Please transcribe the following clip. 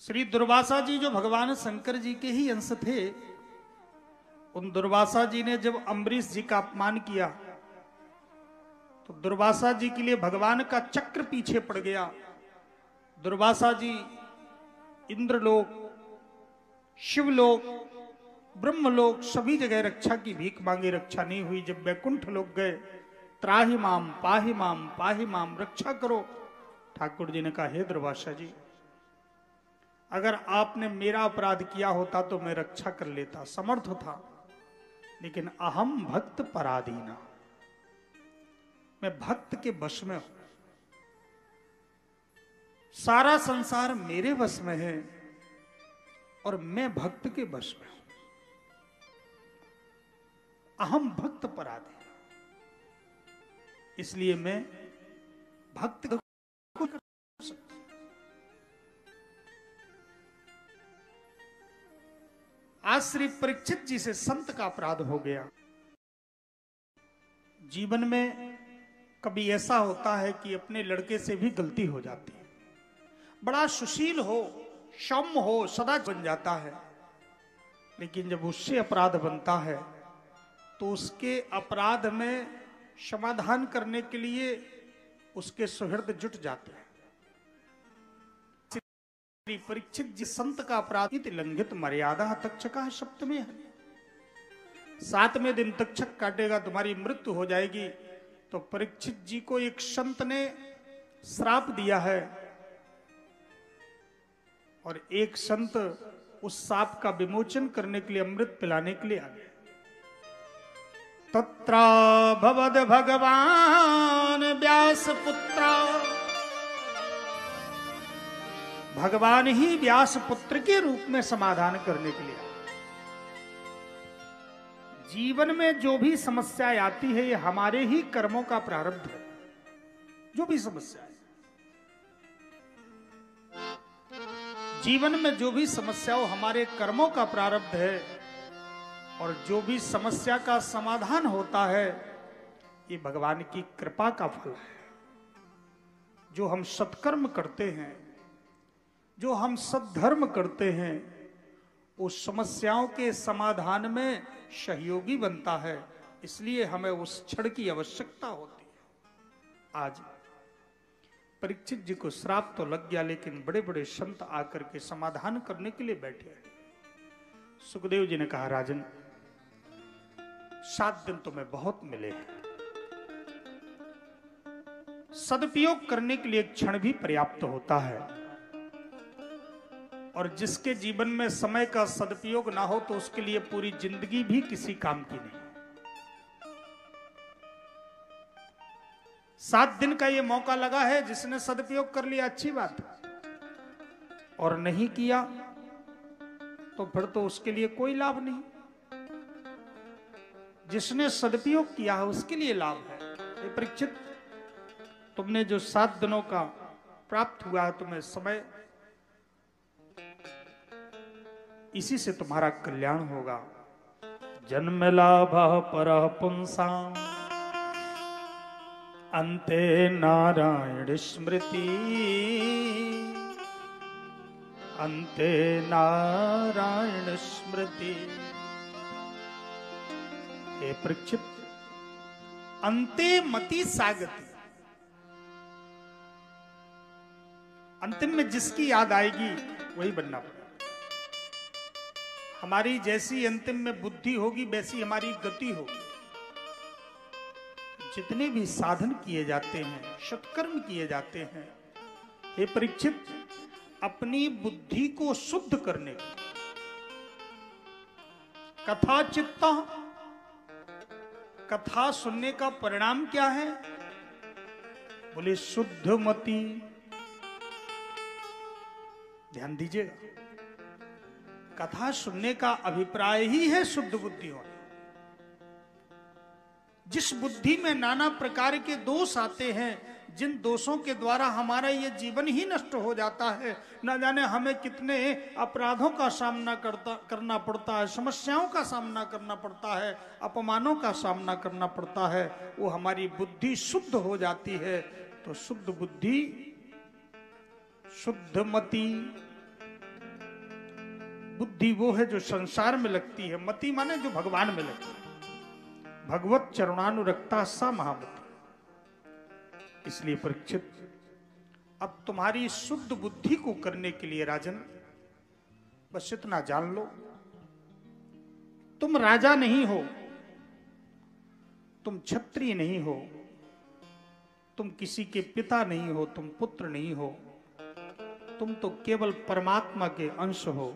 श्री दुर्वासा जी जो भगवान शंकर जी के ही अंश थे, उन दुर्वासा जी ने जब अम्बरीश जी का अपमान किया तो दुर्वासा जी के लिए भगवान का चक्र पीछे पड़ गया। दुर्वासा जी इंद्रलोक, शिवलोक, ब्रह्मलोक सभी जगह रक्षा की भीख मांगी, रक्षा नहीं हुई। जब वैकुंठ लोग गए, त्राहि माम पाहि माम, रक्षा करो। ठाकुर जी ने कहा, हे दुर्वासा जी, अगर आपने मेरा अपराध किया होता तो मैं रक्षा कर लेता, समर्थ था, लेकिन अहम भक्त पराधीना, मैं भक्त के वश में हूं, सारा संसार मेरे वश में है और मैं भक्त के वश में हूं। अहम भक्त पराधीना, इसलिए मैं भक्त को आज श्री परीक्षित जी से संत का अपराध हो गया। जीवन में कभी ऐसा होता है कि अपने लड़के से भी गलती हो जाती है, बड़ा सुशील हो, सौम्य हो, सदा बन जाता है, लेकिन जब उससे अपराध बनता है तो उसके अपराध में समाधान करने के लिए उसके सुहृद जुट जाते हैं। परीक्षित जी संत का अपराध लंघित मर्यादा तक्षका सप्तमे है, 7वें दिन तक्षक काटेगा, तुम्हारी मृत्यु हो जाएगी। तो परीक्षित जी को एक संत ने श्राप दिया है और एक संत उस श्राप का विमोचन करने के लिए अमृत पिलाने के लिए आ गए। तत्रा भवद भगवान व्यास पुत्रा, भगवान ही व्यास पुत्र के रूप में समाधान करने के लिए। जीवन में जो भी समस्या आती है ये हमारे ही कर्मों का प्रारब्ध है। जो भी समस्या है जीवन में, जो भी समस्या हो, हमारे कर्मों का प्रारब्ध है। और जो भी समस्या का समाधान होता है ये भगवान की कृपा का फल है। जो हम सत्कर्म करते हैं, जो हम सद्धर्म करते हैं, उस समस्याओं के समाधान में सहयोगी बनता है, इसलिए हमें उस क्षण की आवश्यकता होती है। आज परीक्षित जी को श्राप तो लग गया, लेकिन बड़े बड़े संत आकर के समाधान करने के लिए बैठे हैं। सुखदेव जी ने कहा, राजन 7 दिन तुम्हें बहुत मिले हैं, सदुपयोग करने के लिए एक क्षण भी पर्याप्त होता है, और जिसके जीवन में समय का सदुपयोग ना हो तो उसके लिए पूरी जिंदगी भी किसी काम की नहीं। 7 दिन का ये मौका लगा है, जिसने सदुपयोग कर लिया अच्छी बात, और नहीं किया तो फिर तो उसके लिए कोई लाभ नहीं। जिसने सदुपयोग किया है उसके लिए लाभ है। ये परीक्षित, तुमने जो 7 दिनों का प्राप्त हुआ है तुम्हें समय, इसी से तुम्हारा कल्याण होगा। जन्म लाभ पर पुंसा अंते नारायण स्मृति, अंते नारायण स्मृति। हे परीक्षित, अंते मति सागति, अंतिम में जिसकी याद आएगी वही बनना पड़ेगा। हमारी जैसी अंतिम में बुद्धि होगी वैसी हमारी गति होगी। जितने भी साधन किए जाते हैं, सत्कर्म किए जाते हैं, हे परीक्षित, अपनी बुद्धि को शुद्ध करने के, कथा चित्ता, कथा सुनने का परिणाम क्या है? बोले शुद्ध मति। ध्यान दीजिएगा, कथा सुनने का अभिप्राय ही है शुद्ध बुद्धि होना। जिस बुद्धि में नाना प्रकार के दोष आते हैं, जिन दोषों के द्वारा हमारा ये जीवन ही नष्ट हो जाता है, न जाने हमें कितने अपराधों का सामना करना पड़ता है, समस्याओं का सामना करना पड़ता है, अपमानों का सामना करना पड़ता है, वो हमारी बुद्धि शुद्ध हो जाती है। तो शुद्ध बुद्धि, शुद्ध मति, बुद्धि वो है जो संसार में लगती है, मति माने जो भगवान में लगती है। भगवत चरणानुरक्ता सा महामति। इसलिए परीक्षित, अब तुम्हारी शुद्ध बुद्धि को करने के लिए राजन बस इतना जान लो, तुम राजा नहीं हो, तुम क्षत्रिय नहीं हो, तुम किसी के पिता नहीं हो, तुम पुत्र नहीं हो, तुम तो केवल परमात्मा के अंश हो।